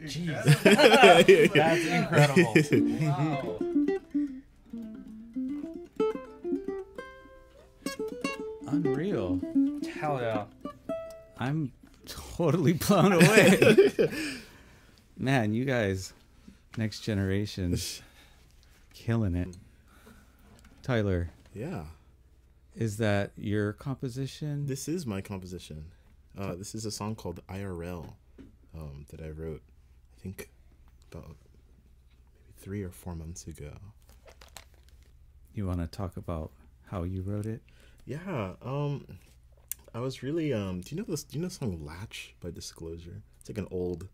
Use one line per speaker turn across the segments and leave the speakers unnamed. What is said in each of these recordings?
Jeez. That's incredible. Wow.
Unreal.
Hell yeah.
I'm totally blown away. Man, you guys, next generation, killing it. Tyler.
Yeah.
Is that your composition?
This is my composition. This is a song called IRL that I wrote, I think, about maybe 3 or 4 months ago.
You want to talk about how you wrote it?
Yeah. I was really do you know the song Latch by Disclosure? It's like an old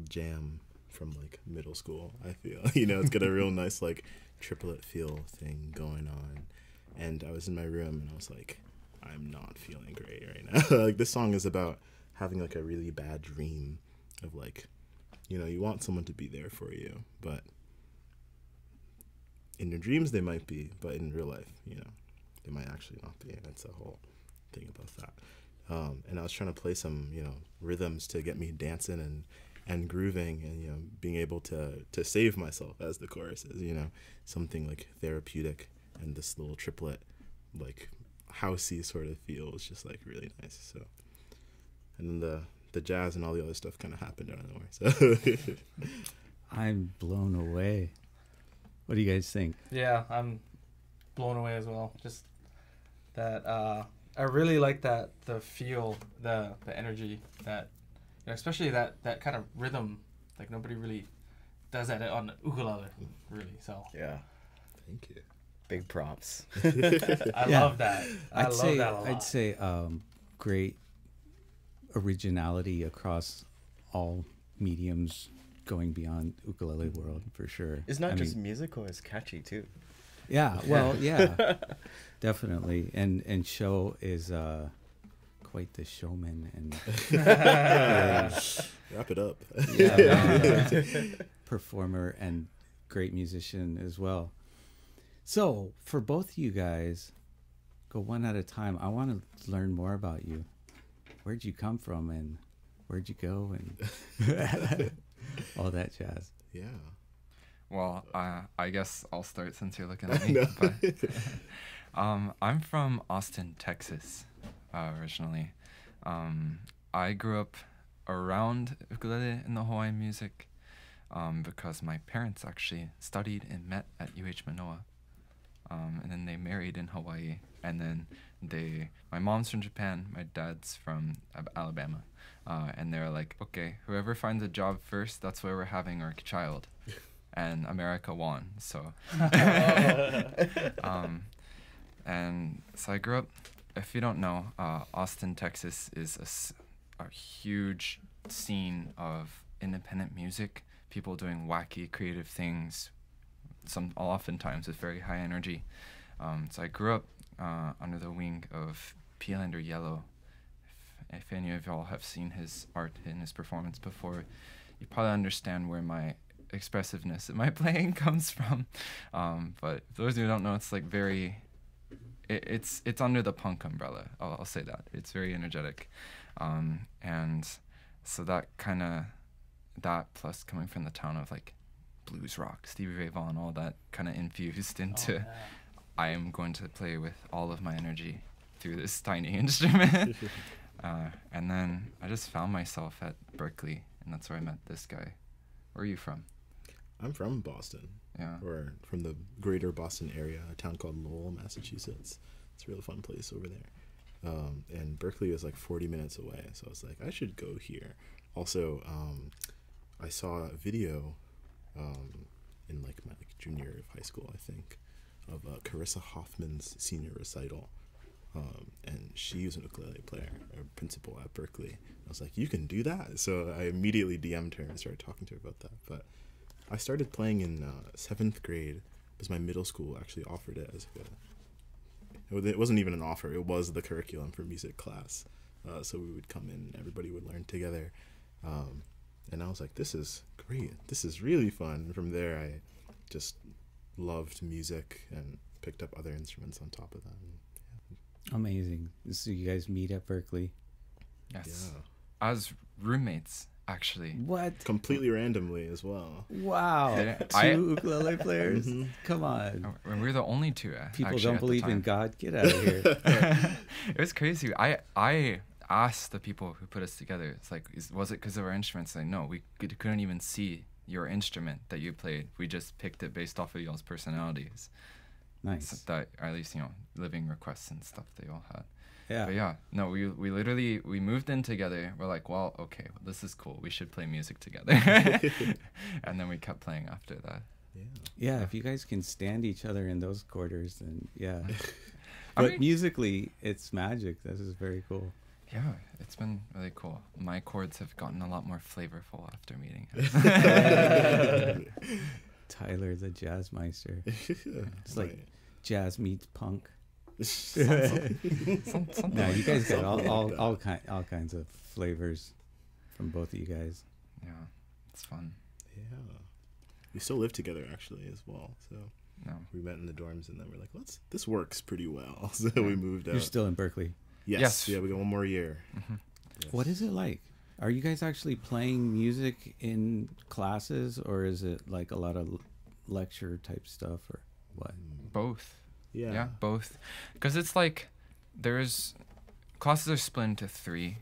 jam from like middle school, I feel. It's got a real nice like triplet feel thing going on. And I was in my room and I was like, I'm not feeling great right now. Like this song is about having like a really bad dream of like, you want someone to be there for you, but in your dreams they might be, but in real life, they might actually not be. That's the whole thing about that. And I was trying to play some, rhythms to get me dancing and grooving and, being able to save myself, as the chorus is, something like therapeutic. And this little triplet, like housey sort of feel is just like really nice. So, and then the jazz and all the other stuff kind of happened out of nowhere. So,
I'm blown away. What do you guys think?
Yeah, I'm blown away as well. Just that I really like the feel, the energy that, especially that kind of rhythm. Like nobody really does that on ukulele, really. So
yeah,
thank you.
Big props.
I love that. I love that a lot.
I'd say great originality across all mediums, going beyond ukulele world for sure.
It's not just musical; it's catchy too.
Yeah, well, yeah, definitely. And Sho is quite the showman and
wrap it up.
Performer and great musician as well. So for both of you guys, go one at a time. I want to learn more about you. Where'd you come from and where'd you go and all that jazz.
Yeah.
Well, I guess I'll start since you're looking at me. But, I'm from Austin, Texas, originally. I grew up around ukulele and the Hawaiian music because my parents actually studied and met at UH Manoa. And then they married in Hawaii. And then my mom's from Japan, my dad's from Alabama. And they're like, okay, whoever finds a job first, that's where we're having our child. And America won, so. And so I grew up, if you don't know, Austin, Texas is a huge scene of independent music, people doing wacky, creative things, oftentimes with very high energy. So I grew up under the wing of Peelander Yellow. If any of y'all have seen his art and his performance before, you probably understand where my expressiveness in my playing comes from. But for those of you who don't know, it's like it's under the punk umbrella. I'll say that. It's very energetic. And so that plus coming from the town of like blues rock, Stevie Ray Vaughan, all that kind of infused into I am going to play with all of my energy through this tiny instrument. And then I just found myself at Berkeley, and that's where I met this guy. Where are you from?
I'm from Boston.
Yeah.
Or from the greater Boston area, a town called Lowell, Massachusetts. It's a real fun place over there. And Berkeley was like 40 minutes away, so I was like, I should go here. Also, I saw a video in like my junior year of high school, I think, of Carissa Hoffman's senior recital. And she was an ukulele player, or principal at Berkeley. I was like, you can do that? So I immediately DM'd her and started talking to her about that. But I started playing in 7th grade because my middle school actually offered it as it wasn't even an offer, it was the curriculum for music class. So we would come in, everybody would learn together. And I was like, this is great. This is really fun. And from there, I just loved music and picked up other instruments on top of that.
Amazing. So you guys meet at Berkeley?
Yes. Yeah. As roommates actually.
What?
Completely randomly as well.
Wow.
Yeah,
Two ukulele players? Come on.
And we're the only two.
People
actually,
don't
at the
believe in
time.
God. Get out of here.
It was crazy. I asked the people who put us together. It's like, was it because of our instruments? Like, no, we couldn't even see your instrument that you played. We just picked it based off of y'all's personalities.
Nice.
So that, or at least, you know, living requests and stuff they all had.
Yeah.
But yeah, no, we literally, we moved in together. We're like, well, okay, well, this is cool. We should play music together. And then we kept playing after that.
Yeah, if you guys can stand each other in those quarters, then yeah.
I
But
mean-
musically, it's magic. This is very cool.
Yeah, it's been really cool. My chords have gotten a lot more flavorful after meeting him.
Tyler, the jazz meister.
It's
like jazz meets punk.
Something
No,
like
you guys
that.
got all kinds of flavors from both of you guys.
Yeah, it's fun.
Yeah. We still live together actually as well. So
No.
we met in the dorms and then we're like, this works pretty well. So we moved out.
You're still in Berkeley.
Yes.
Yes.
Yeah, we got one more year. Yes.
What is it like? Are you guys actually playing music in classes, or is it like a lot of lecture type stuff, or what?
Both.
Yeah.
Yeah, both. Because it's like, there's, classes are split into 3.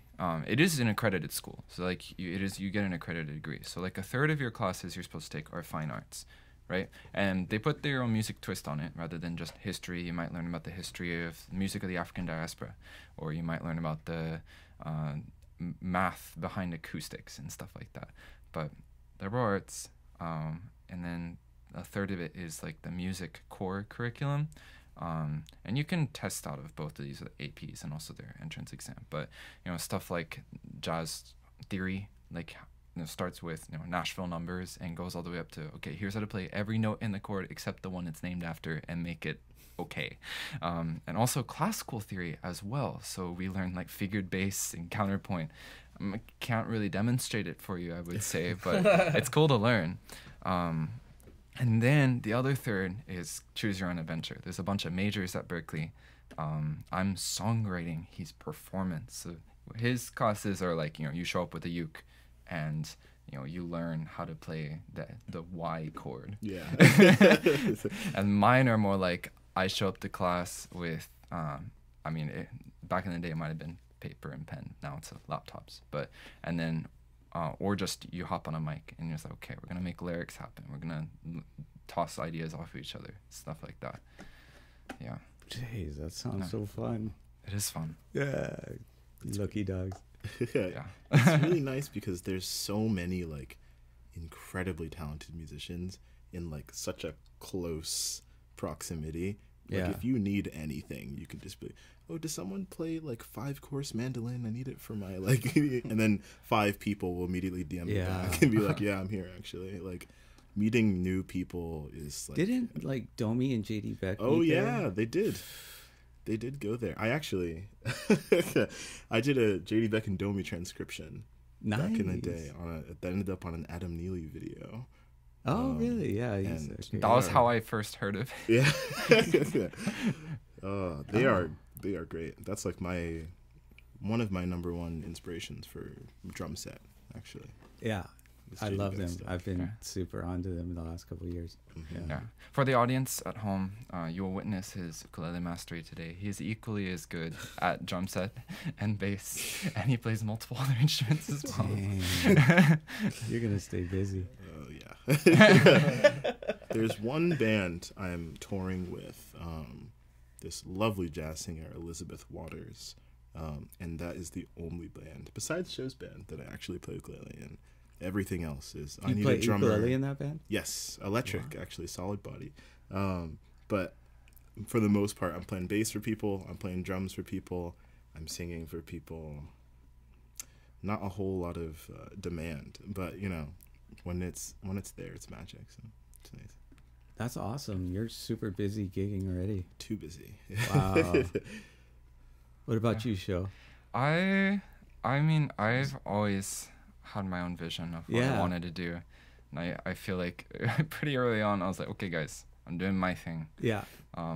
It is an accredited school. So like, you get an accredited degree. So like a third of your classes you're supposed to take are fine arts, right? And they put their own music twist on it rather than just history. You might learn about the history of music of the African diaspora, or you might learn about the math behind acoustics and stuff like that. But liberal arts, and then a third of it is like the music core curriculum. And you can test out of both of these APs and also their entrance exam. But, you know, stuff like jazz theory, like, you know, starts with, you know, Nashville numbers and goes all the way up to, okay, here's how to play every note in the chord except the one it's named after and make it okay. And also classical theory as well. So we learn like figured bass and counterpoint. I can't really demonstrate it for you, I would say, but it's cool to learn. And then the other third is choose your own adventure. There's a bunch of majors at Berkeley. I'm songwriting, he's performance. So his classes are like, you know, you show up with a uke and, you know, you learn how to play the Y chord.
Yeah.
And mine are more like, I show up to class with, back in the day it might have been paper and pen. Now it's laptops. And then, or just you hop on a mic and you're just like, okay, we're going to make lyrics happen. We're going to toss ideas off of each other, stuff like that. Yeah.
Jeez, that sounds so fun.
It is fun.
Yeah. Lucky dogs.
Yeah.
It's really nice because there's so many like incredibly talented musicians in like such a close proximity. Like
Yeah.
if you need anything, you can just be, oh, does someone play like 5-course mandolin? I need it for my like, and then 5 people will immediately DM me back and be like, yeah, I'm here actually. Like meeting new people is like.
Didn't like Domi and JD Beck?
Oh
meet
yeah,
there?
they did. They did go there. I actually, I did a JD Beck and Domi transcription back in the day that ended up on an Adam Neely video.
Oh really? Yeah. He's
and
okay.
That was how I first heard of it.
Yeah. They are great. That's like one of my number 1 inspirations for drum set, actually.
Yeah.
It's
I
JD
love
Beck
them.
stuff.
I've been
Yeah.
super onto them in the last couple of years.
Mhm.
Yeah. For the audience at home, you will witness his ukulele mastery today. He is equally as good at drum set and bass, and he plays multiple other instruments as well.
Dang. You're gonna stay busy.
Oh yeah. There's one band I'm touring with, this lovely jazz singer Elizabeth Waters, and that is the only band besides Sho's band that I actually play ukulele in. Everything else is I
You
need
play
a drummer.
ukulele in that band?
Yes, electric actually, solid body. But for the most part, I'm playing bass for people. I'm playing drums for people. I'm singing for people. Not a whole lot of demand, but you know, when it's there, it's magic. So it's nice.
That's awesome. You're super busy gigging already.
Too busy.
Wow. What about you, Sho?
I mean, I've always had my own vision of what I wanted to do. And I feel like pretty early on, I was like, okay, guys, I'm doing my thing.
Yeah.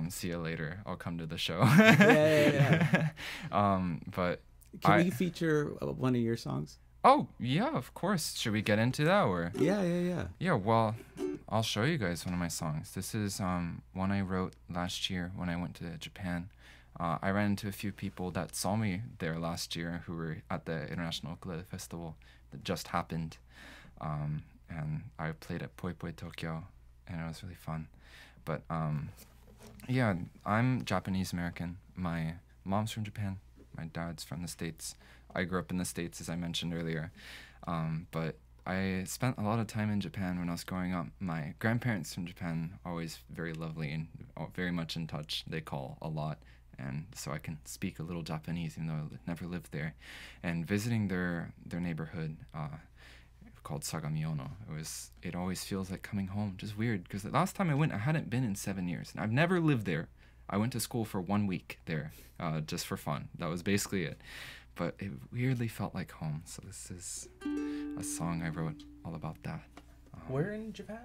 See you later. I'll come to the show.
Yeah.
But
Can we feature one of your songs?
Oh, yeah, of course. Should we get into that or?
Yeah.
Yeah, well, I'll show you guys one of my songs. This is one I wrote last year when I went to Japan. I ran into a few people that saw me there last year who were at the International Ukulele Festival that just happened. And I played at Poi Poi Tokyo, and it was really fun. But yeah, I'm Japanese American. My mom's from Japan. My dad's from the States. I grew up in the States, as I mentioned earlier. But I spent a lot of time in Japan when I was growing up. My grandparents from Japan, always very lovely and very much in touch. They call a lot. And so I can speak a little Japanese, even though I never lived there. And visiting their neighborhood called Sagami-ono, it always feels like coming home. Just weird, because the last time I went, I hadn't been in 7 years. And I've never lived there. I went to school for 1 week there, just for fun. That was basically it. But it weirdly felt like home. So this is a song I wrote all about that.
Where in Japan?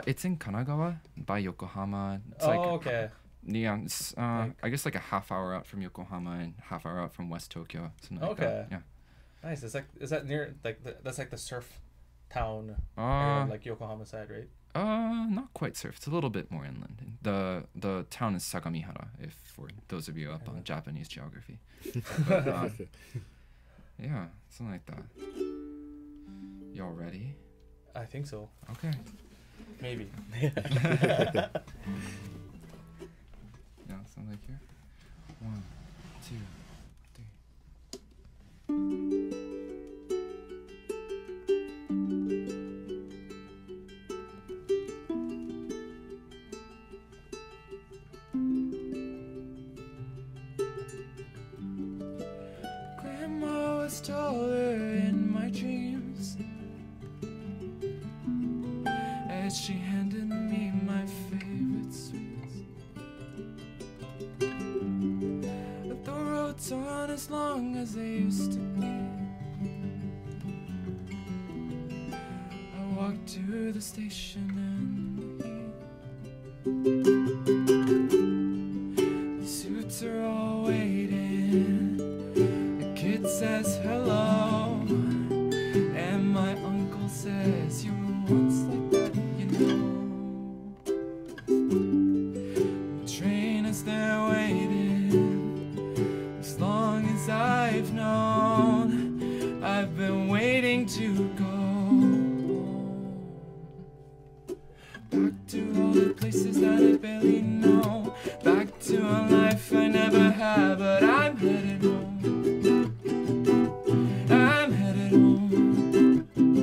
It's in Kanagawa by Yokohama. It's
okay.
Yeah, it's, I guess like a half hour out from Yokohama and half hour out from West Tokyo. Something like that. Yeah.
Nice. Is that near that's like the surf town area, like Yokohama side, right?
Not quite surf. It's a little bit more inland. The town is Sagami-ono, if for those of you up on Japanese geography. But, yeah, something like that. Y'all ready?
I think so.
Okay.
Maybe.
Yeah, something like here. 1, 2, 3. Grandma was taller in my dreams as she handed me my favorite sweets. But the roads aren't as long as they used to be. I walked to the station and the suits are all waiting. The kid says hello, and my uncle says you were once like that, you know. The train is there waiting. As long as I've known, I've been waiting to go back to all the places that I barely know, back to a life I never had, but I'm headed home. I'm headed home,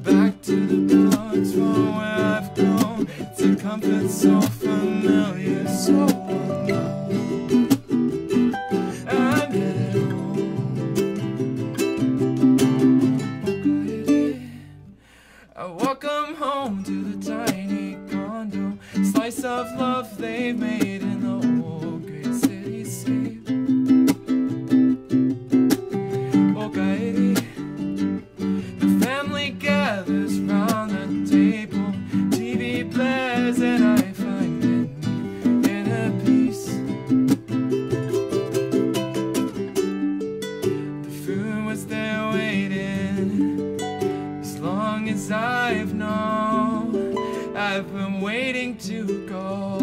back to the Bronx from where I've grown. It's a comfort so familiar, so unknown. I'm headed home. I welcome home to the tiny condo, slice of love they've made in the old great cityscape. Okaeri, the family gathers round the table, TV plays and I find inner peace. The food was there waiting. As long as I've known, I've been waiting to go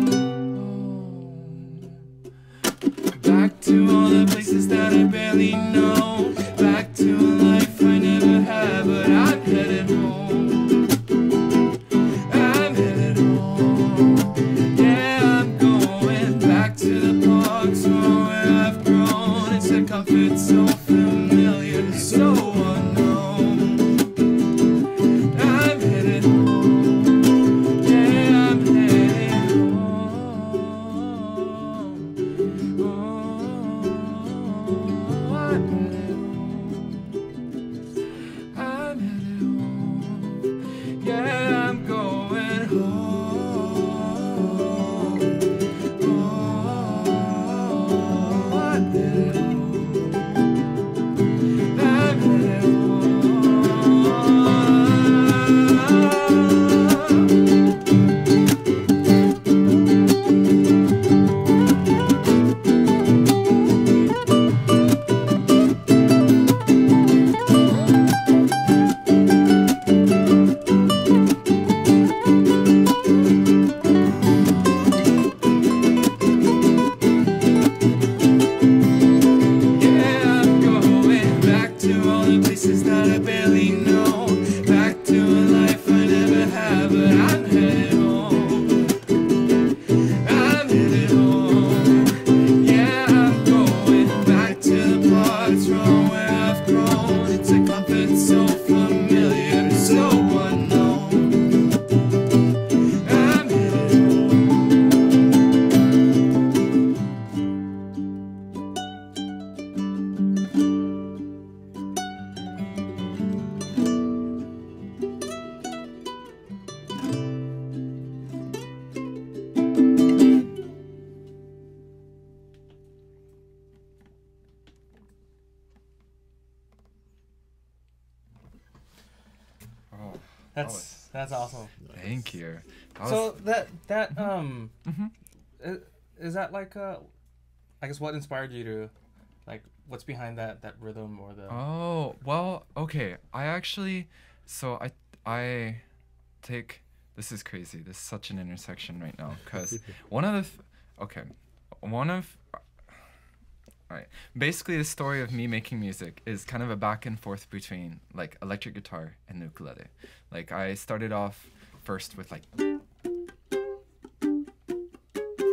back to all the places that I barely know, back to a life I never had, but I'm headed home. I'm headed home. Yeah, I'm going back to the parks from where I've grown. It's a comfort so familiar, so unknown. I'm headed home. Yeah, I'm headed home. Oh, I'm
That's awesome.
Thank you.
So that
Mm-hmm.
is that like I guess what inspired you to, like, what's behind that rhythm or the
Oh, well, okay. I actually, so I take, this is crazy. This is such an intersection right now because one of the, okay, one of, all right. Basically, the story of me making music is kind of a back and forth between like electric guitar and ukulele. Like I started off first with like,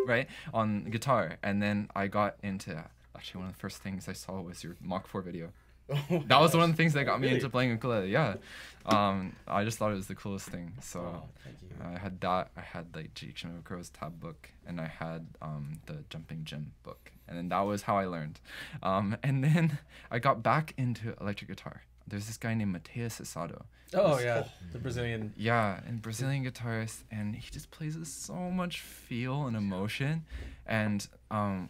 right, on guitar, and then I got into, actually one of the first things I saw was your Mach 4 video. That was one of the things that got me into playing ukulele. Yeah, I just thought it was the coolest thing. So
Thank you.
I had that. I had like Jigshino Crow's tab book, and I had the Jumping Jim book, and then that was how I learned. And then I got back into electric guitar. There's this guy named Mateus Asado.
Oh yeah, the Brazilian.
Yeah, and Brazilian guitarist, and he just plays with so much feel and emotion. And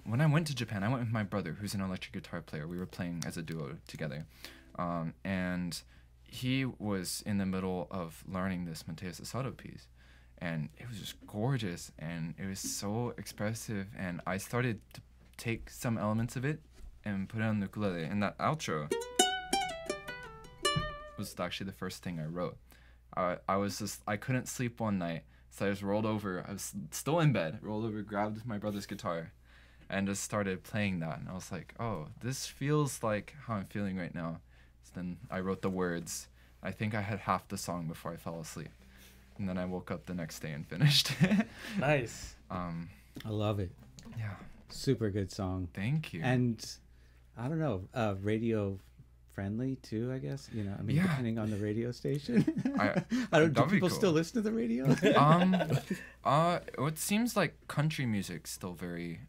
when I went to Japan, I went with my brother, who's an electric guitar player. We were playing as a duo together, and he was in the middle of learning this Mateus Asado piece, and it was just gorgeous, and it was so expressive. And I started to take some elements of it and put it on the ukulele, and that outro was actually the first thing I wrote. I couldn't sleep one night, so I just rolled over. I was still in bed, rolled over, grabbed my brother's guitar, and just started playing that. And I was like, oh, this feels like how I'm feeling right now. So then I wrote the words. I think I had half the song before I fell asleep. And then I woke up the next day and finished.
Nice.
I love it.
Yeah,
Super good song.
thank you.
And I don't know, radio friendly too, I guess. You know, I mean,
Yeah.
depending on the radio station.
I-
I don't. Do
that'd be
people
cool.
still listen to the radio?
It seems like country music's still very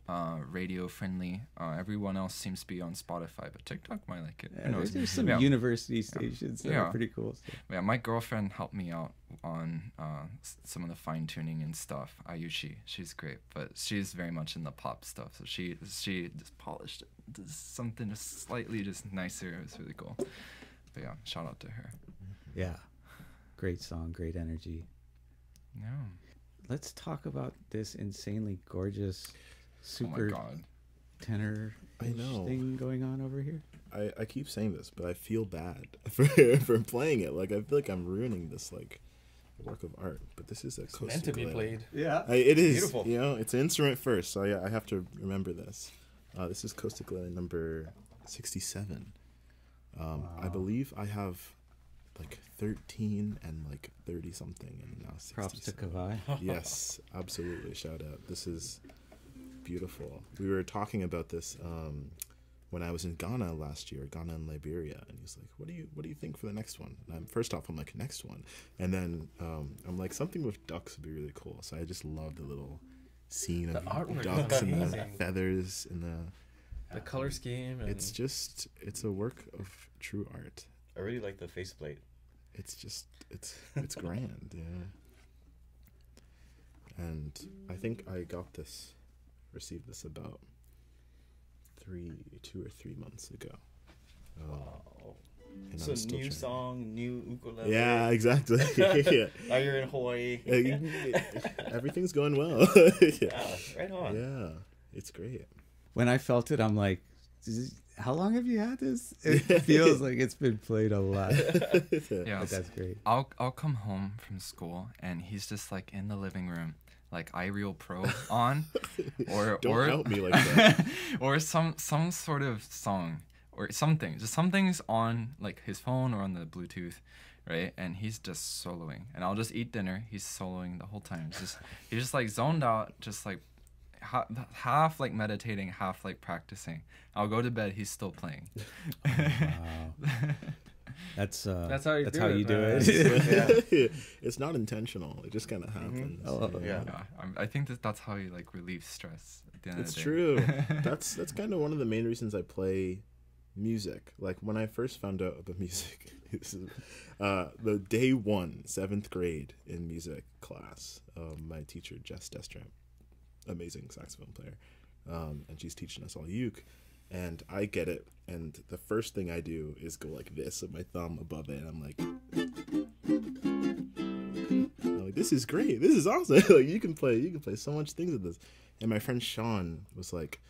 radio friendly. Everyone else seems to be on Spotify, but TikTok might like it. Who
Yeah,
knows?
there's some
Yeah.
university stations that
Yeah.
are pretty cool. So.
Yeah, my girlfriend helped me out on some of the fine tuning and stuff. Ayushi, she's great, but she's very much in the pop stuff. So she just polished it to something just slightly just nicer. It was really cool. But yeah, shout out to her.
Yeah, great song, great energy.
Yeah.
Let's talk about this insanely gorgeous,
Oh
super
my god.
tenor
I know.
thing going on over here.
I keep saying this, but I feel bad for playing it. Like I feel like I'm ruining this like work of art. But this is a
It's meant to be played.
Yeah.
It is.
Beautiful.
You know, it's an instrument first, so I have to remember this. This is Ukulele number 67. I believe I have like 13 and like 30 something, and now 67.
Props to Kavai.
Yes, absolutely. Shout out. This is beautiful. We were talking about this when I was in Ghana last year, Ghana and Liberia, and he's like, "What do you think for the next one?" And first off, I'm like, "Next one," and then I'm like, "Something with ducks would be really cool." So I just love the little scene
The
of
artwork is
ducks and the
amazing.
feathers and
The color scheme. And
it's a work of true art.
I really like the faceplate.
It's grand, yeah. And I think I received this about 2 or 3 months ago.
Wow.
And
So
I'm still
new
trying.
song, new ukulele.
Yeah, exactly. Yeah.
Now you're in Hawaii.
Everything's going well.
Yeah, right on.
Yeah, it's great.
When I felt it, I'm like, how long have you had this? It feels like it's been played a lot.
Yeah.
But that's great.
I'll come home from school and he's just like in the living room, like iReal Pro on, or
Don't help me like that.
or some sort of song or something. Just something's on like his phone or on the Bluetooth, right? And he's just soloing. And I'll just eat dinner. He's soloing the whole time. He's just like zoned out, just like half like meditating, half like practicing. I'll go to bed. He's still playing.
Wow. That's
how you do it,
do
man.
it.
It's not intentional. It just kind of happens.
Oh,
Yeah.
I think that's how you like relieve stress at the end
It's
of the day.
true. That's kind of one of the main reasons I play music. Like when I first found out about music, this is, the day 1, 7th grade in music class, my teacher Jess Destram, amazing saxophone player, and she's teaching us all uke, and I get it, and the first thing I do is go like this with my thumb above it, and I'm like, I'm like, this is great. This is awesome. Like you can play so much things with this. And my friend Sean was like,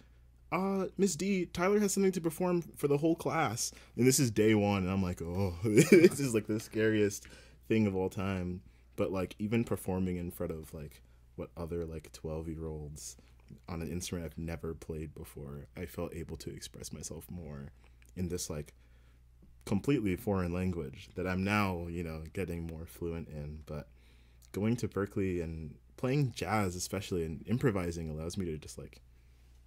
Miss D, Tyler has something to perform for the whole class. And this is day one. And I'm like, oh, this is like the scariest thing of all time. But like even performing in front of like what other like 12-year-olds on an instrument I've never played before, I felt able to express myself more in this like completely foreign language that I'm now, you know, getting more fluent in. But going to Berkeley and playing jazz especially and improvising allows me to just like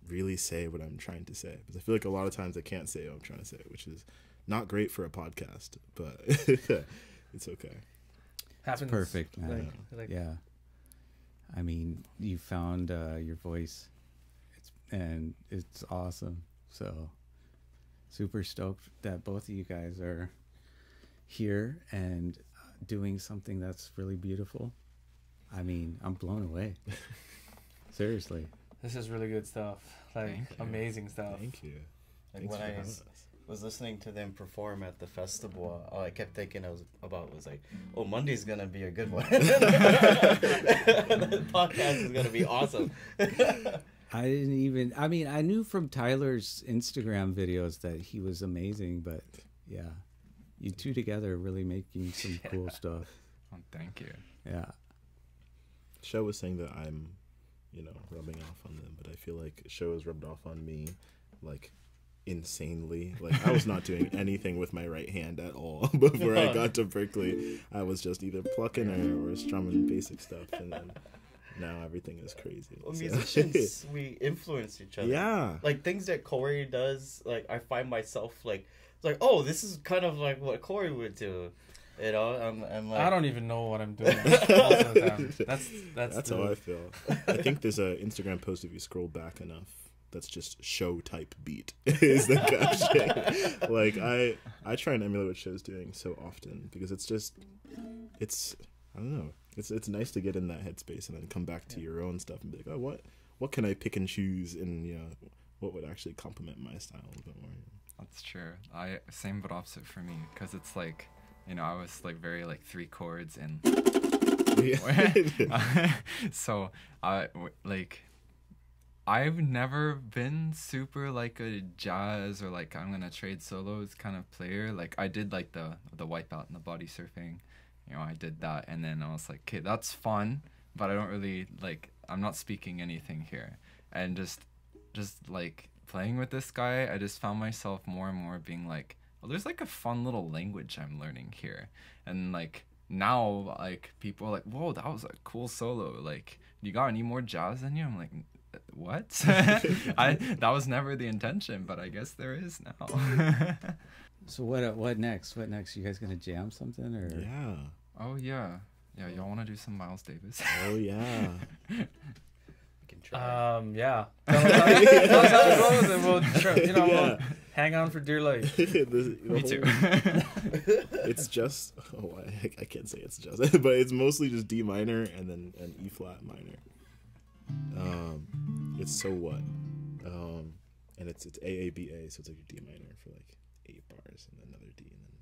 really say what I'm trying to say, because I feel like a lot of times I can't say what I'm trying to say, which is not great for a podcast, but it's okay.
Happens.
It's perfect, man.
Like,
Yeah. I mean, you found your voice, and it's awesome. So super stoked that both of you guys are here and doing something that's really beautiful. I mean, I'm blown away. Seriously.
This is really good stuff. Like, amazing stuff.
Thank you.
Like
Thanks
when
for
I
having us.
was listening to them perform at the festival, all I kept thinking was like, oh, Monday's gonna be a good one. The podcast is gonna be awesome.
I knew from Tyler's Instagram videos that he was amazing, but yeah, you two together are really making some cool stuff.
Oh, thank you.
Yeah.
Sho was saying that I'm, you know, rubbing off on them, but I feel like Sho has rubbed off on me, like, insanely. Like, I was not doing anything with my right hand at all before I got to Berkeley. I was just either plucking or strumming basic stuff, and then now everything is crazy.
Well,
So-
musicians, we influence each other.
Yeah.
Like things that Corey does, like I find myself like, it's like, oh, this is kind of like what Corey would do. You know, I'm like,
I don't even know what I'm doing most of the time. That's
how I feel. I think there's a Instagram post, if you scroll back enough, that's just Sho type beat is the caption. Like I try and emulate what Sho's doing so often, because it's I don't know. It's nice to get in that headspace and then come back to your own stuff and be like, oh, what can I pick and choose, and you know, what would actually complement my style a little bit more.
That's true. Same but opposite for me, because it's like, you know, I was like very like 3 chords and so I've never been super like a jazz or like I'm gonna trade solos kind of player. Like I did like the wipeout and the body surfing, you know, I did that, and then I was like, okay, that's fun, but I don't really like, I'm not speaking anything here. And just like playing with this guy, I just found myself more and more being like, well, there's like a fun little language I'm learning here. And like now, like people are like, whoa, that was a cool solo, like you got any more jazz in you? I'm like, what? That was never the intention, but I guess there is now.
So what next? What next? You guys gonna jam something or?
Yeah.
Oh yeah, y'all want to do some Miles Davis?
Oh yeah.
we can try.
Yeah. Tell us how it goes, and we'll try, you know,
Yeah.
we'll hang on for dear life.
Me too.
It's just I can't say it's just, but it's mostly just D minor and then an E flat minor. It's so what, and it's AABA, so it's like your D minor for like 8 bars, and then another D, and then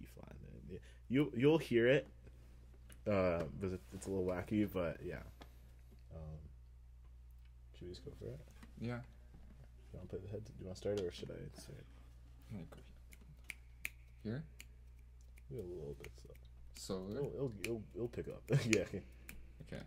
E flat. And then you'll hear it, because it's a little wacky, but yeah. Should we just go for it?
Yeah.
You want to play the head? Do you want to start it, or should I say it?
Here?
A little bit slow.
So
It'll pick up. Yeah.
okay.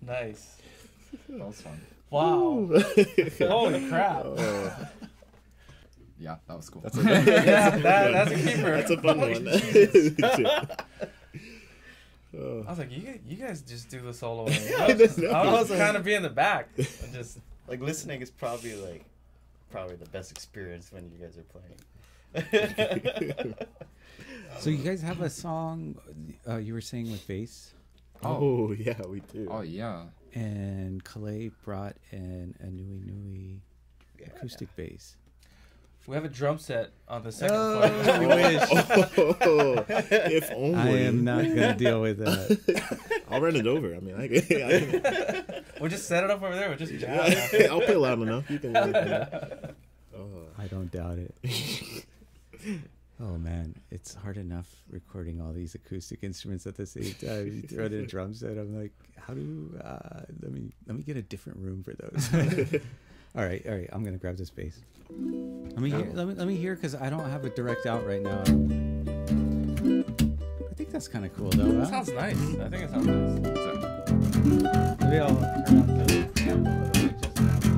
Nice.
That was fun.
Wow. Holy crap.
Yeah, that was cool.
That's a,
That's a keeper.
That's a fun
Holy
one.
Jesus. I was like, you guys just do the solo. I was kind of be in the back. And just
Like listening is probably the best experience when you guys are playing.
So you guys have a song you were saying with bass,
Oh, yeah, we do.
Oh yeah.
and Calais brought in a Nui acoustic bass.
we have a drum set on the second
Oh,
floor.
I wish.
If only.
I am not gonna deal with that.
I'll run it over. I mean, I can
We'll just set it up over there. We'll just jam.
I'll play loud enough. You can.
I don't doubt it. Oh man, it's hard enough recording all these acoustic instruments at the same time. You throw in a drum set. I'm like, how do? Let me get a different room for those. All right. I'm gonna grab this bass. Let me hear because I don't have a direct out right now. I think that's kind of cool though.
That sounds nice. I think it sounds nice.
So,
Maybe I'll turn on the preamble a little bit just to have a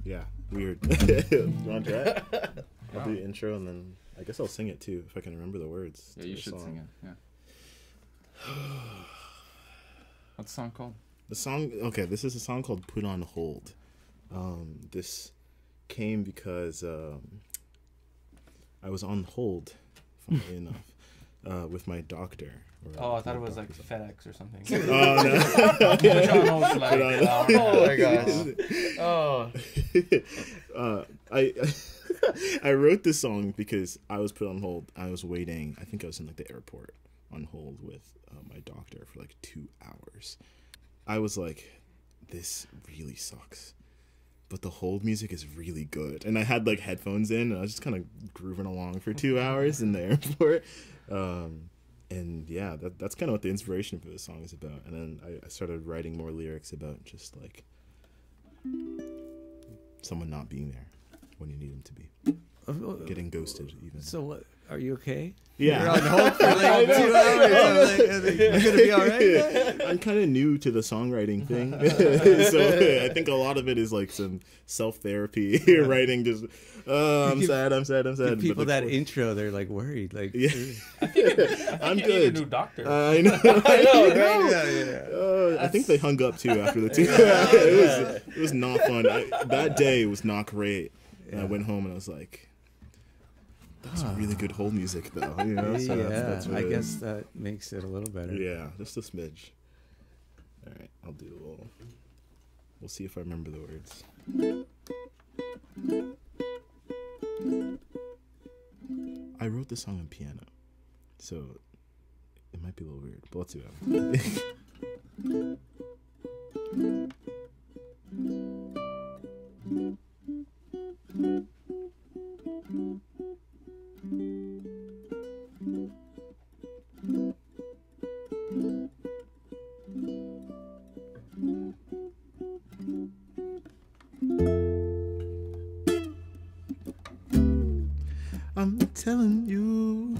Yeah, weird. You want to try it? I'll do the intro and then I guess I'll sing it too if I can remember the words.
Yeah,
to
you
the
should
song.
sing it. Yeah. What's the song called?
The song, okay, this is a song called Put on Hold. This came because I was on hold, funnily enough, with my doctor.
Oh, I thought it was like FedEx or something.
Oh, no.
Put on hold for like,
Put on-
Oh my gosh. Oh.
I wrote this song because I was put on hold. I was waiting. I think I was in like the airport on hold with my doctor for like 2 hours. I was like, this really sucks, but the hold music is really good. And I had like headphones in and I was just kind of grooving along for 2 hours in the airport. And yeah, that's kind of what the inspiration for this song is about. And then I started writing more lyrics about just like someone not being there when you need them to be. Getting ghosted even.
So what? Are you okay?
Yeah.
You're on hold for like 2 hours. You're gonna be all right.
I'm kind of new to the songwriting thing, so I think a lot of it is like some self-therapy writing. Just, I'm sad.
The people
But
that intro, they're like worried. Like,
Yeah. I'm
you
good.
need a new doctor.
I know.
I know, right?
yeah.
I think they hung up too after the 2 it was not fun. That day was not great. And I went home and I was like, that's really good hold music though. You know? So that's what
I
it
guess
is.
that makes it a little better.
Yeah, just a smidge. All right, I'll do a little. We'll see if I remember the words. I wrote this song on piano, so it might be a little weird, but let's do it. I'm telling you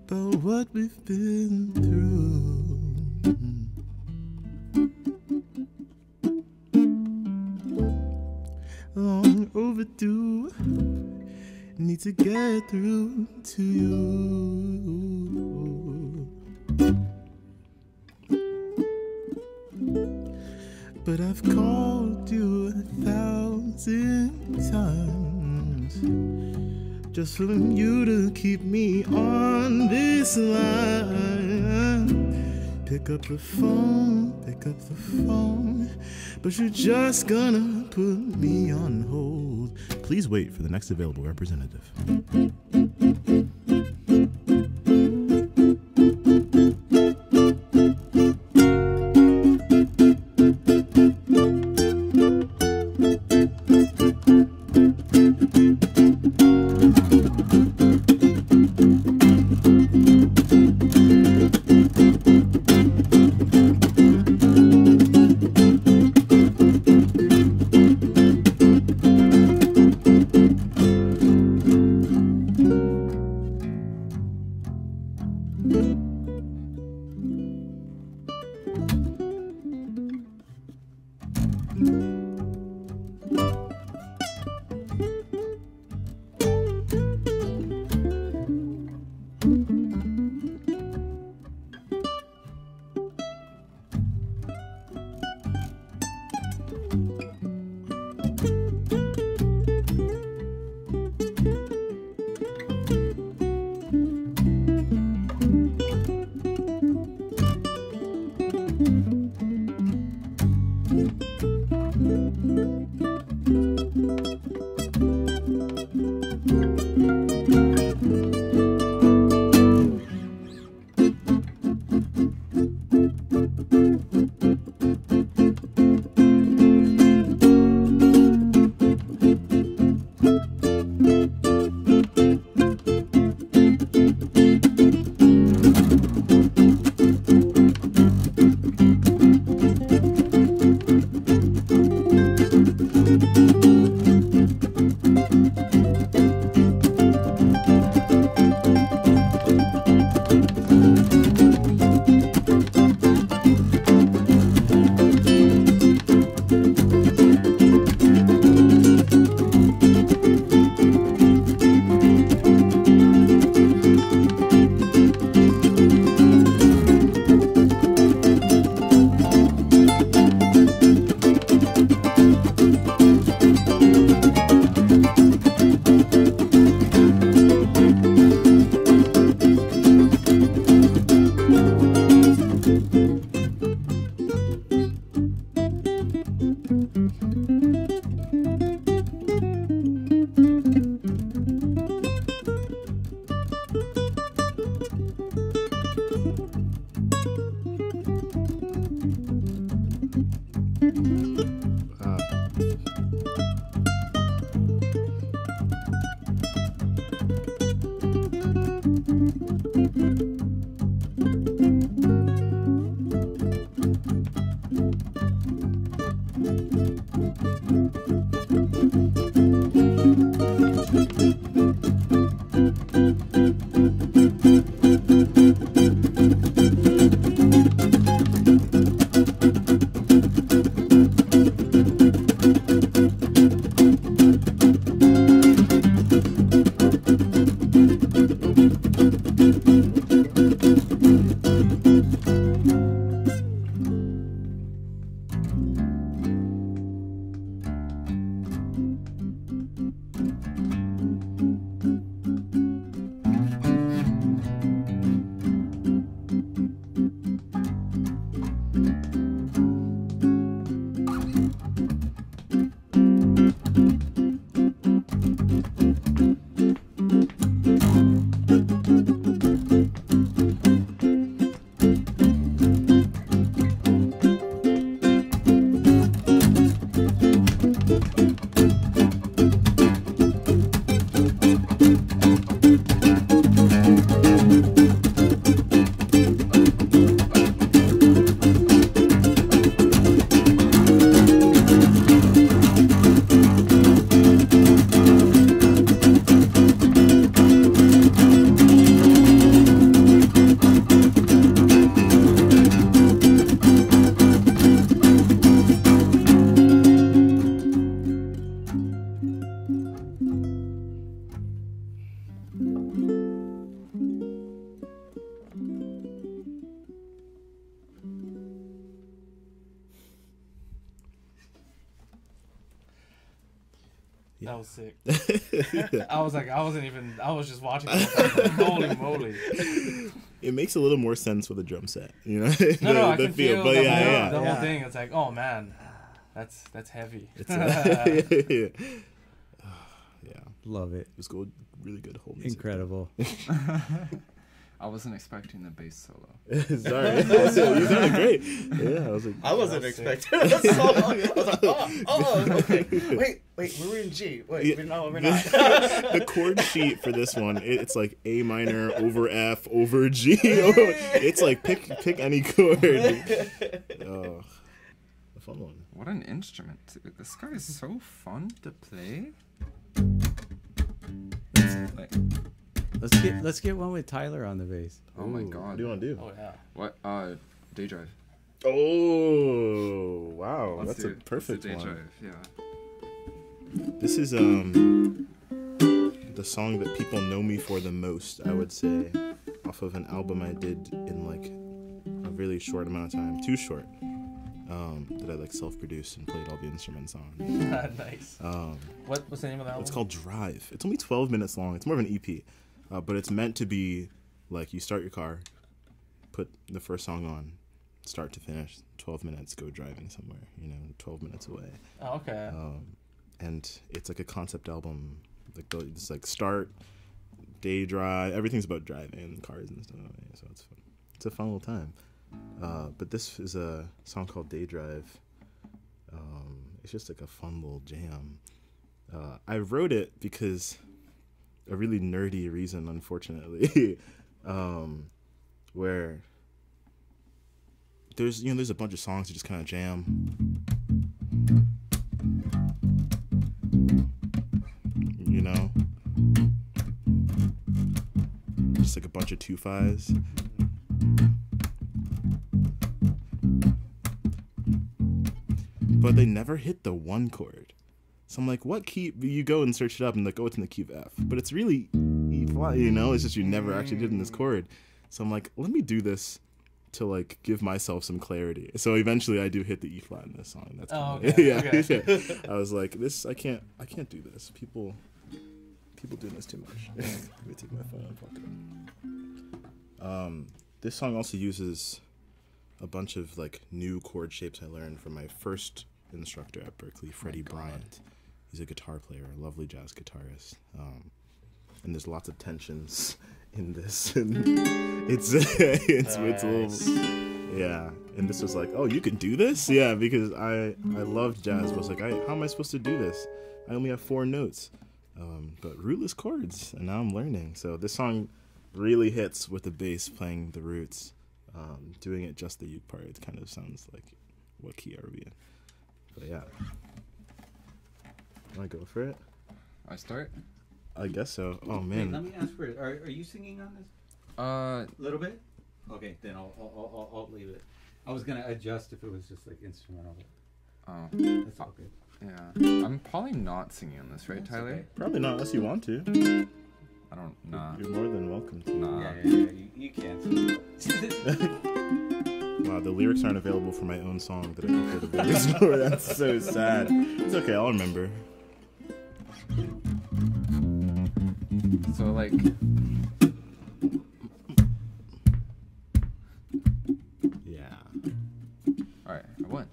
about what we've been through. Long overdue. Need to get through to you. But I've called you 1,000 times just for you to keep me on this line. Pick up the phone, but you're just gonna put me on hold. Please wait for the next available representative.
That was sick. I was like, I was just watching. Holy moly!
It makes a little more sense with a drum set, you know.
I can feel
but
the whole thing. It's like, oh man, that's heavy.
It's, yeah,
Love it.
It was good, really good whole music.
Incredible.
I wasn't expecting the bass solo.
Sorry, you sounded great. Yeah, I was like,
I wasn't expecting a solo. I was like, oh, okay. Wait, we were in G. Wait, we're not.
the chord sheet for this one, it's like A minor over F over G. It's like pick any chord. Oh, a fun one.
What an instrument! This guy is so fun to play.
Let's get one with Tyler on the bass.
Oh my
Ooh,
god!
What do you want to do?
Oh yeah.
What? Day drive.
Oh wow,
Let's
that's a perfect
day
one.
drive. Yeah.
This is the song that people know me for the most, I would say, off of an album I did in like a really short amount of time, too short, that I like self-produced and played all the instruments on.
Nice. What's the name of that album?
It's called Drive. It's only 12 minutes long. It's more of an EP, but it's meant to be like you start your car, put the first song on, start to finish, 12 minutes, go driving somewhere, 12 minutes away.
Oh, okay.
And it's like a concept album. Like it's like start, day drive. Everything's about driving and cars and stuff. So it's fun. It's a fun little time. But this is a song called Day Drive. It's just like a fun little jam. I wrote it because a really nerdy reason, unfortunately, where there's a bunch of songs that just kind of jam. Just like a bunch of 2/5s. But they never hit the 1 chord. So I'm like, what key? You go and search it up and like, oh, it's in the key of F. But it's really E flat, it's just you never actually did in this chord. So I'm like, let me do this to like give myself some clarity. So eventually I do hit the E flat in this song. That's
okay.
Yeah. I was like, I can't do this. People doing this too much. Let me take my phone and fuck it. This song also uses a bunch of like new chord shapes I learned from my first instructor at Berklee, Freddie Bryant. He's a guitar player, a lovely jazz guitarist. And there's lots of tensions in this. And it's a little, yeah. And this was like, oh, you can do this? Yeah, because I loved jazz, but I was like, how am I supposed to do this? I only have 4 notes. But rootless chords, and now I'm learning. So this song really hits with the bass playing the roots. Doing it just the uke part, it kind of sounds like, what key are we in? But yeah. Want to go for it?
I start?
I guess so. Oh
Wait,
man.
let me ask for it. Are you singing on this?
A
little bit. Okay, then I'll leave it. I was gonna adjust if it was just like instrumental.
Oh.
That's all good.
Yeah. I'm probably not singing on this, right,
That's
Tyler?
okay.
Probably not unless you want to.
I don't. Nah.
You're more than welcome to.
Nah.
You can.
Wow, the lyrics aren't available for my own song that I prepared the lyrics for. That's so sad. It's okay, I'll remember.
So like.
Yeah.
All right, I won.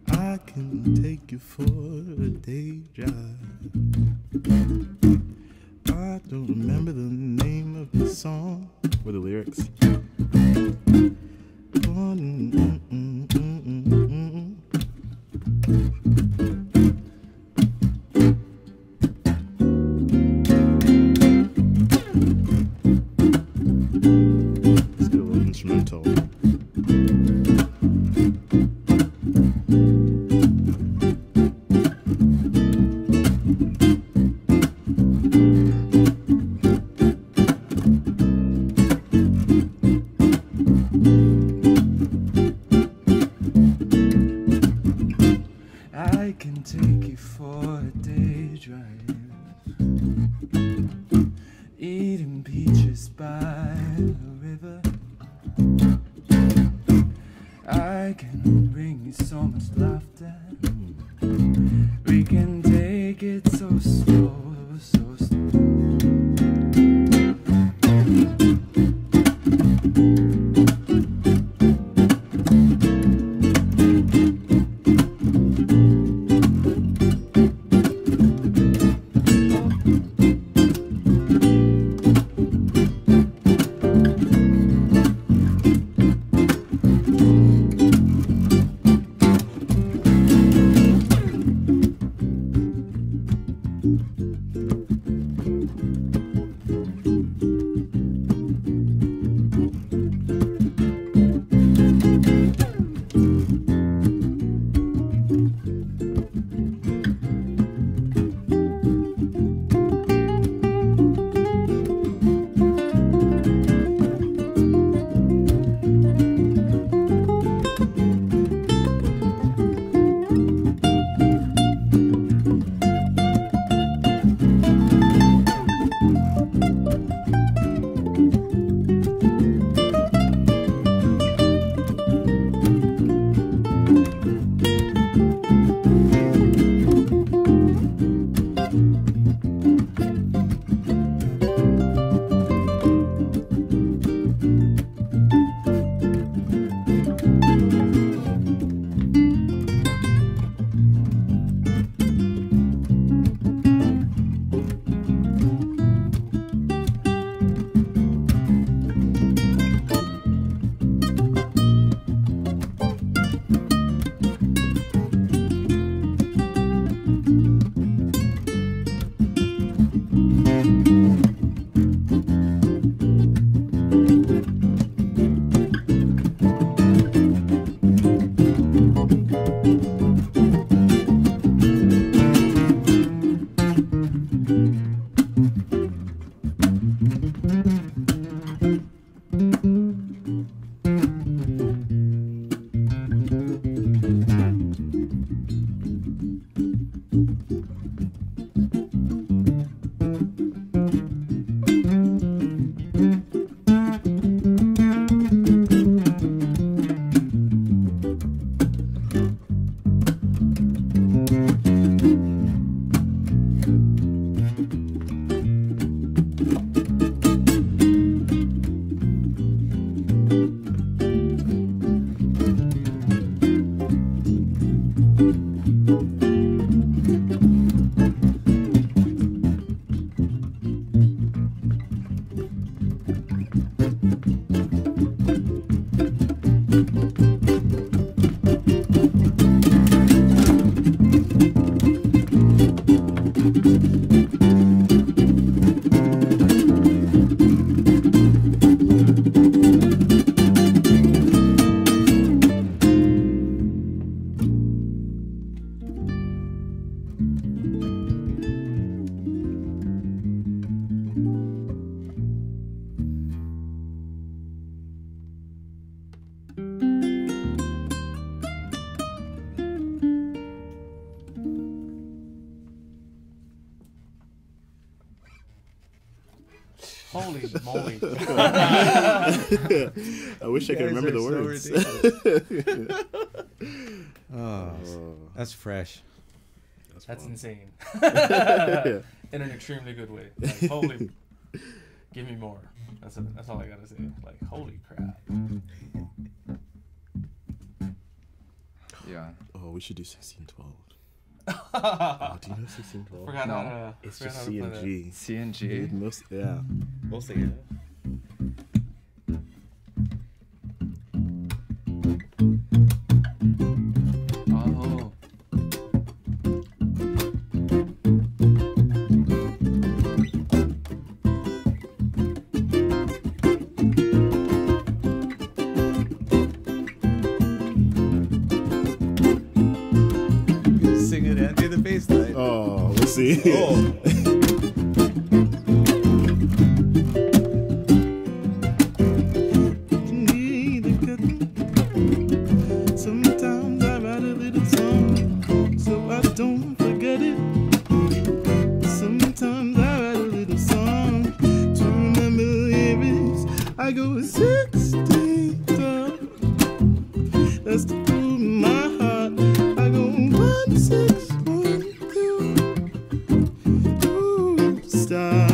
I can take you for a day drive. I don't remember the name of the song or the lyrics. Let's do a little instrumental.
I can take you for a day drive, eating peaches by the river. I can bring you so much laughter. We can take it so slow, so slow.
Holy moly!
I wish I could remember the words.
Oh, that's fresh.
That's
fun.
insane.
Yeah.
In an extremely good way. Like, holy, give me more. That's all I gotta say. Like, holy crap.
Yeah.
Oh, we should do 1612.
I
Oh, do you know 1612?
forgot
No.
how to.
It's
forgot
just
how to
C
play
and
that.
G.
C and G.
Dude, yeah.
Mostly, yeah.
Oh.
Sing it and do the bass line.
Oh, we'll see. Sometimes I write a little song so I don't forget it. Sometimes I write a little song to remember the lyrics. I go 16, 12. That's the groove in my heart. I go 1, 6, 1, 2. Ooh, stop.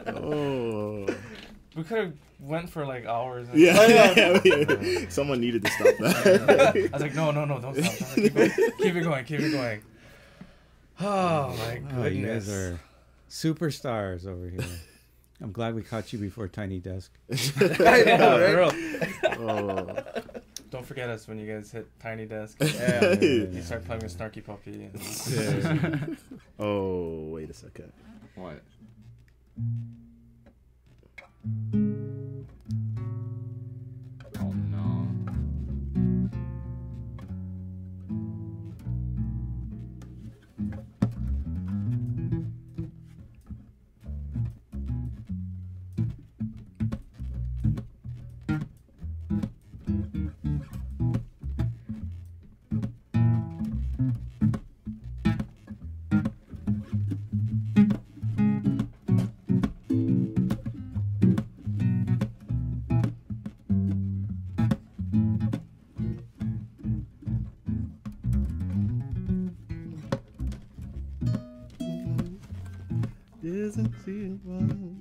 Oh.
We could have went for like hours. And
Yeah. Someone needed to stop that.
I was like, no, don't stop. Keep it going. Oh my goodness.
Oh, you guys are superstars over here. I'm glad we caught you before Tiny Desk.
I know, right?
Oh.
Don't forget us when you guys hit Tiny Desk.
Yeah.
You start playing with Snarky Puppy. And...
Oh, wait a second.
What? Oh no.
Isn't she wonderful?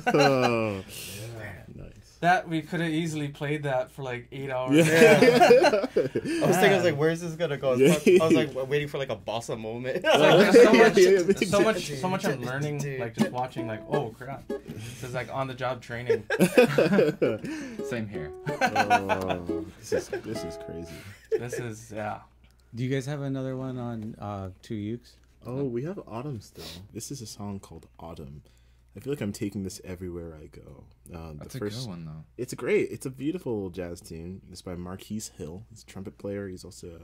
Oh, nice.
That we could have easily played that for like 8 hours.
Yeah.
I was thinking, I was like, where's this gonna go?
Yeah.
I was like waiting for like a bossa moment.
Like, there's so much,
Yeah,
so much I'm learning, like just watching, like, oh crap, this is like on the job training.
Same here.
Oh, this is crazy.
This is
Do you guys have another one on two ukes?
Oh, we have Autumn still. This is a song called Autumn. I feel like I'm taking this everywhere I go.
That's a good one, though.
It's a beautiful jazz tune. It's by Marquise Hill. He's a trumpet player. He's also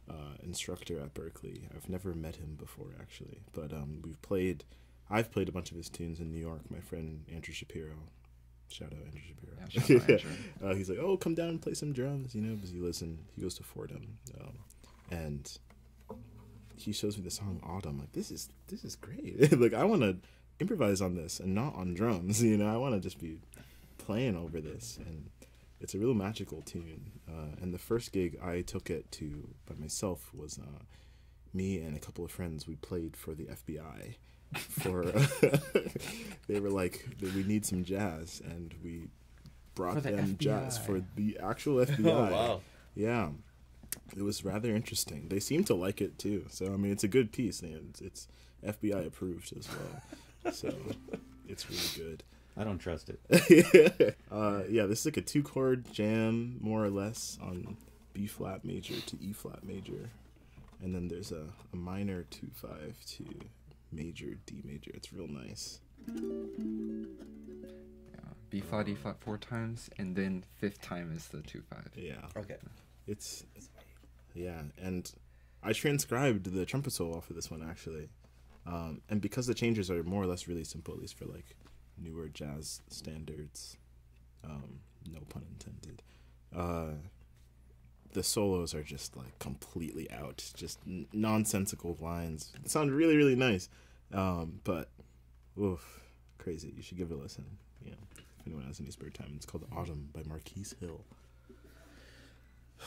an instructor at Berkeley. I've never met him before, actually. But I've played a bunch of his tunes in New York. My friend Andrew Shapiro. Shout out Andrew Shapiro.
Yeah, shout out Andrew.
He's like, oh, come down and play some drums, because he goes to Fordham. And he shows me the song Autumn. Like, this is great. Like, I want to improvise on this and not on drums. I want to just be playing over this, and it's a real magical tune. And the first gig I took it to by myself was me and a couple of friends. We played for the FBI. They were like, we need some jazz, and we brought them jazz for the actual FBI.
Oh, wow.
Yeah. It was rather interesting. They seem to like it too. So I mean, it's a good piece, and it's FBI approved as well. So it's really good.
I don't trust it.
Yeah, this is like a 2-chord jam, more or less, on B flat major to E flat major, and then there's a minor 2/5 to major D major. It's real nice.
Yeah, B flat, E flat 4 times, and then 5th time is the 2/5.
Yeah.
Okay.
It's yeah, and I transcribed the trumpet solo for this one actually, and because the changes are more or less really simple, at least for like newer jazz standards, no pun intended, the solos are just like completely out, just nonsensical lines. It sounded really, really nice, but oof, crazy. You should give it a listen. Yeah, if anyone has any spare time. It's called Autumn by Marquise Hill.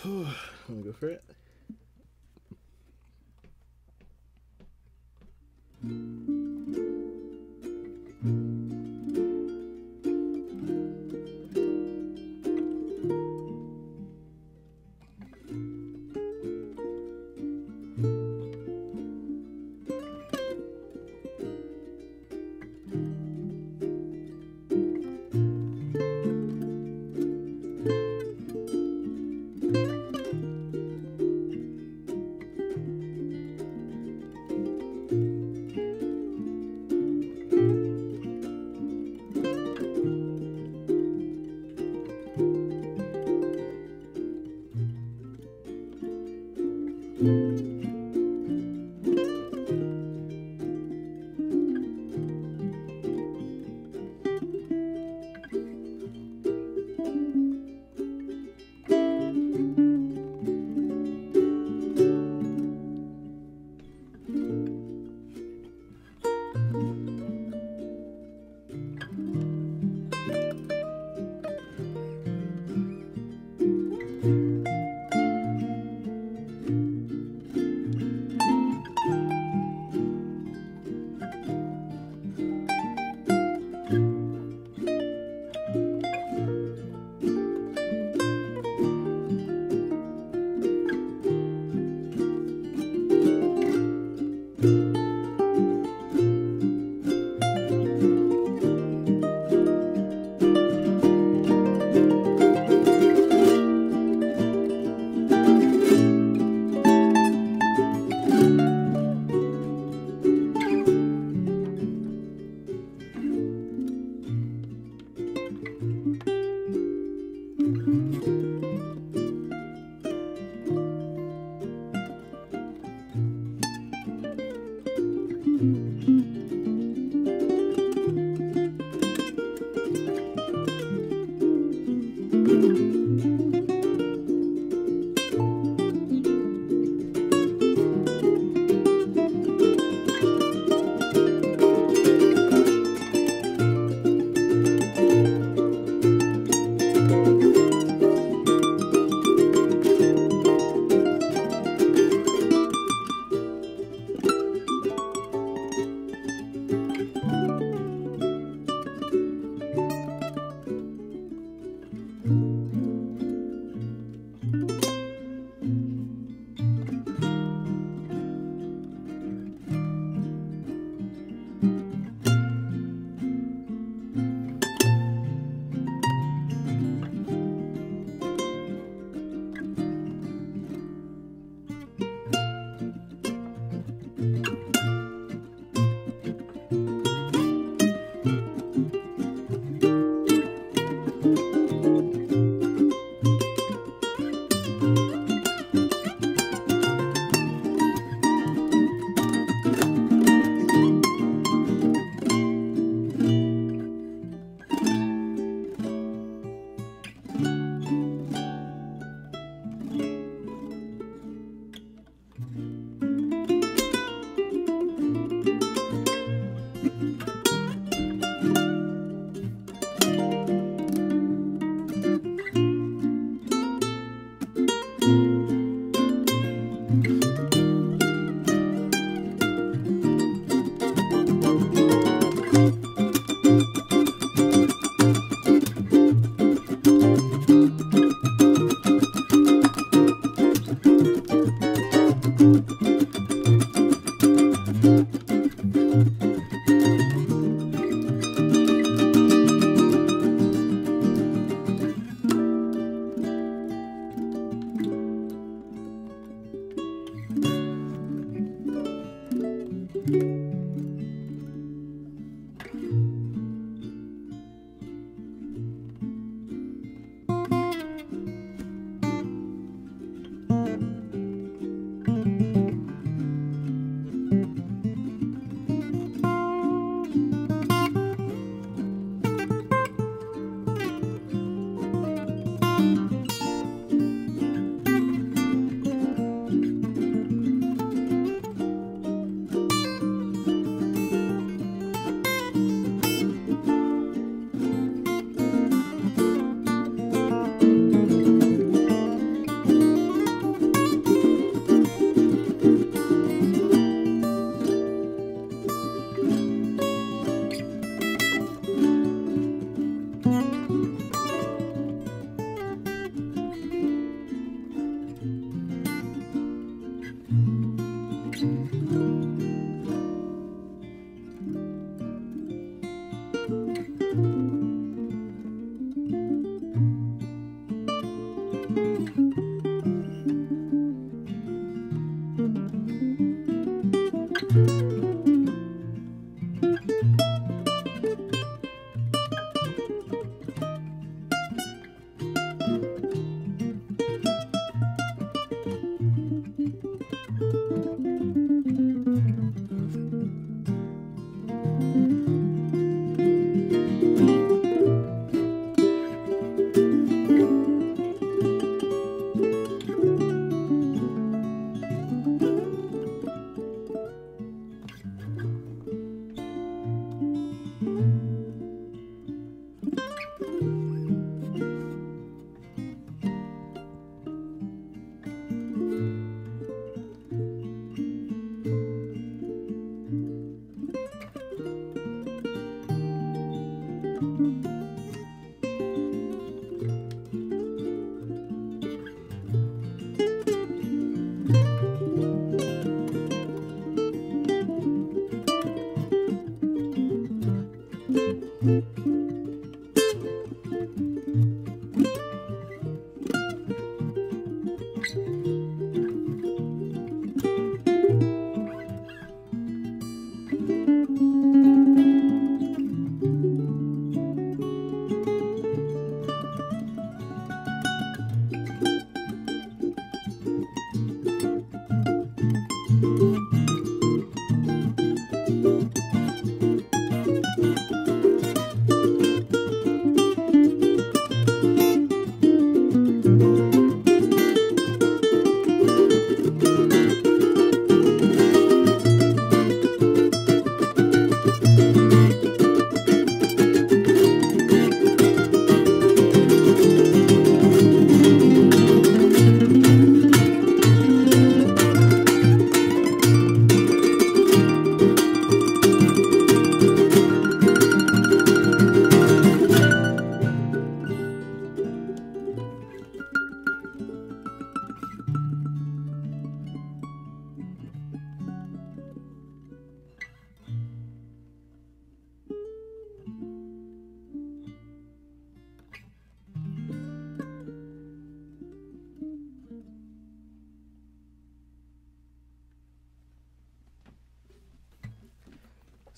Want to go for it?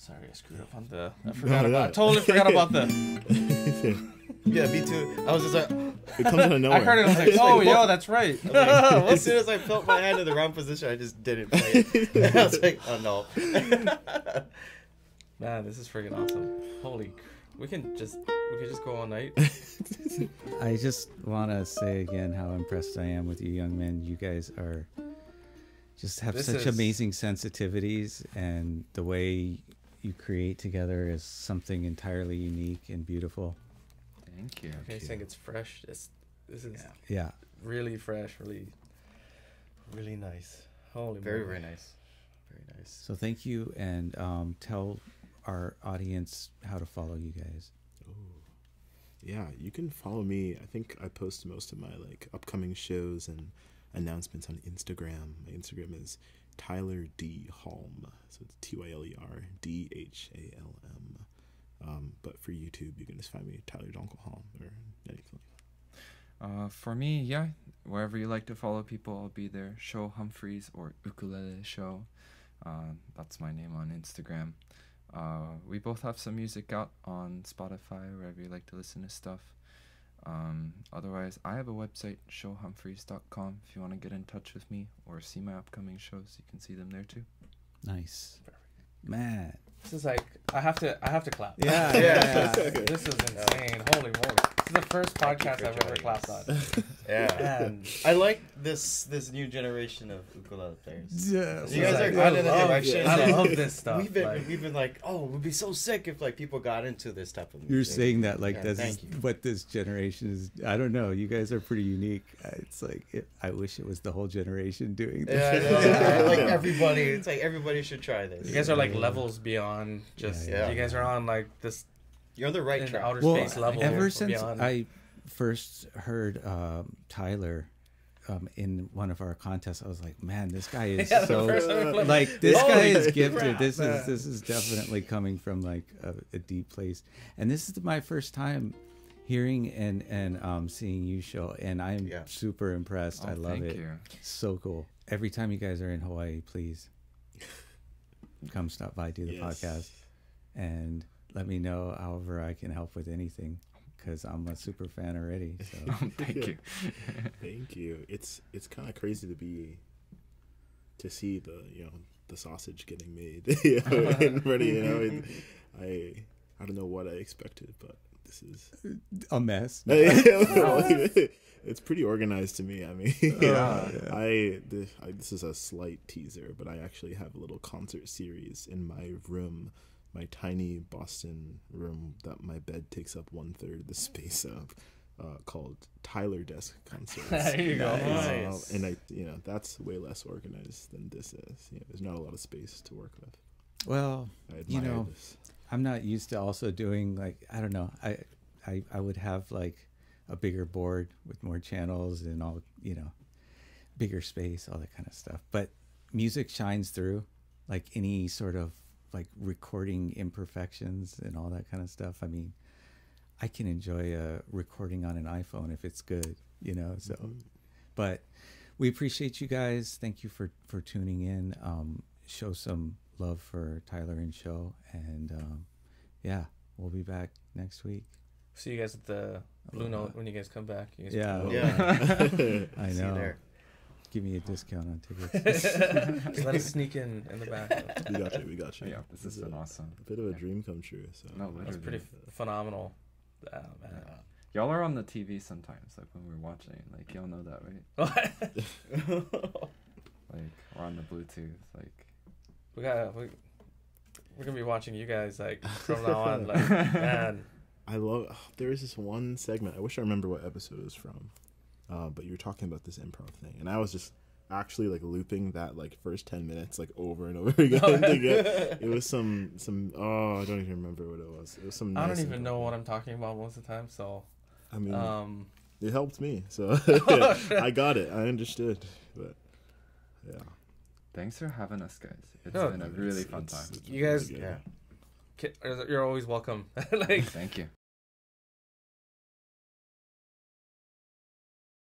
Sorry, I screwed up on the. I totally forgot about the.
Yeah, me too. I was just like,
It comes out of nowhere.
I heard it. I was like, oh, yo, that's right.
as soon as I felt my hand in the wrong position, I just didn't play it. I was like, oh no.
Man, this is freaking awesome. Holy, we can just go all night.
I just want to say again how impressed I am with you young men. You guys are just have such amazing sensitivities, and the way you create together is something entirely unique and beautiful.
Thank you.
I think it's fresh. This is
Yeah.
really fresh, really nice. Holy,
Very,
moly.
very nice. Very nice.
So thank you, and tell our audience how to follow you guys.
Yeah, you can follow me. I think I post most of my like upcoming shows and announcements on Instagram. My Instagram is Tyler D Halm. So it's TYLERDHALM. But for YouTube, you can just find me Tyler Donkelholm or anything.
For me, yeah, wherever you like to follow people, I'll be there. Sho Humphreys or Ukulele Show. That's my name on Instagram. We both have some music out on Spotify, wherever you like to listen to stuff. Otherwise, I have a website, shohumphreys.com. If you want to get in touch with me or see my upcoming shows, you can see them there too.
Nice. Man.
This is like I have to clap.
Yeah.
This is insane. Holy moly! This is the first podcast I've ever clapped on.
Yeah.
And
I like this new generation of ukulele players.
Yeah.
You guys are
I
going in the
love-
direction.
I
that
love this stuff.
We've been like, oh, it would be so sick if like people got into this type of music.
You're saying that like
Yeah,
this is
thank you.
what this generation is. I don't know. You guys are pretty unique. It's like I wish it was the whole generation doing this.
Yeah, I know.
Yeah.
Like everybody, it's like everybody should try this.
You guys are like levels beyond just.
Yeah.
You guys are on like this
You're on the right
in the
track.
outer
Well,
space level.
ever since
beyond.
I first heard Tyler in one of our contests, I was like, man, this guy is
Yeah, the
so
first time we played-
like this
Holy
guy is gifted.
crap,
This
man.
is definitely coming from like a deep place, and this is my first time hearing and seeing you show, and I'm
Yeah.
super impressed. I love
thank
it.
you.
So cool. Every time you guys are in Hawaii, please come stop by, do the podcast, and let me know however I can help with anything, because I'm a super fan already. So
Thank you.
Thank you. It's kind of crazy to see the sausage getting made and ready. I don't know what I expected, but this is
a mess.
it's pretty organized to me. I mean, this is a slight teaser, but I actually have a little concert series in my room, my tiny Boston room that my bed takes up 1/3 the space of, called Tyler Desk Concerts.
There you go.
Nice.
And that's way less organized than this is. There's not a lot of space to work with.
Well,
I admire this.
I'm not used to also doing like, I don't know. I would have like a bigger board with more channels and all, bigger space, all that kind of stuff. But music shines through, like any sort of like recording imperfections and all that kind of stuff. I mean, I can enjoy a recording on an iPhone if it's good, so. But we appreciate you guys. Thank you for tuning in. Show some love for Tyler and Sho, and we'll be back next week.
See you guys at the Blue Note when you guys come back. You guys
Yeah.
can-
Yeah.
I
See you
know.
there.
Give me a discount on tickets.
Just let us sneak in the back.
We got you.
Yeah, this has been awesome.
A bit of a dream come true. So
No,
That's
literally.
pretty phenomenal. Oh, man.
Y'all are on the TV sometimes, like when we're watching. Like y'all know that, right? Like we're on the Bluetooth. Like
we're gonna be watching you guys like from now on. Like, man,
I love. There is this one segment. I wish I remember what episode it was from. But you were talking about this improv thing, and I was just actually like looping that like first 10 minutes like over and over again to get. It was some. I don't even remember what it was. It was some.
I
Nice
don't even
improv.
know what I'm talking about most of the time. So,
I mean,
um,
it helped me, so I got it. I understood, but yeah.
thanks for having us, guys. It's
Oh,
been a really fun time.
you guys,
really
Yeah.
good.
you're always welcome. Like,
Thank you.